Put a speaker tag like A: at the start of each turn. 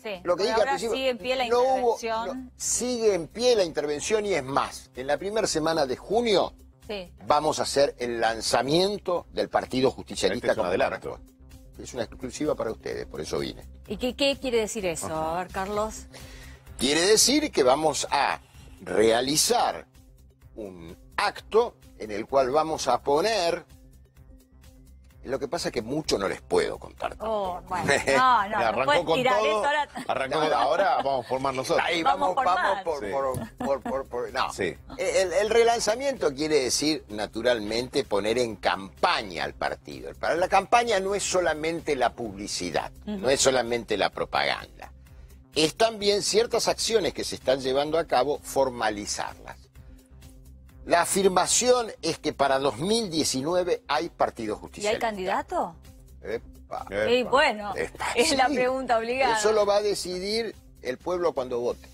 A: Sí,
B: lo que dije al
A: ahora
B: principio,
A: sigue en pie la
B: no
A: intervención.
B: sigue en pie la intervención y es más, en la primera semana de junio
A: Sí.
B: vamos a hacer el lanzamiento del Partido Justicialista.
C: Este es un adelanto.
B: Es una exclusiva para ustedes, por eso vine.
A: ¿Y qué quiere decir eso? A ver, Carlos.
B: Quiere decir que vamos a realizar un acto en el cual vamos a poner... Lo que pasa es que mucho no les puedo contar.
A: Oh, bueno, no,
C: Arrancó
A: no puedes
C: con
A: tirar
C: todo,
A: eso ahora.
C: arrancó ahora vamos a formar nosotros.
B: Ahí
A: Vamos por más.
B: no.
C: Sí.
B: El relanzamiento quiere decir, naturalmente, poner en campaña al partido. Para la campaña no es solamente la publicidad, no es solamente la propaganda. Es también ciertas acciones que se están llevando a cabo, formalizarlas. La afirmación es que para 2019 hay Partido
A: ¿Y hay
B: Justicialista.
A: candidato?
B: Epa.
A: Y bueno,
B: Epa,
A: es la
B: sí.
A: pregunta obligada.
B: Eso lo va a decidir el pueblo cuando vote.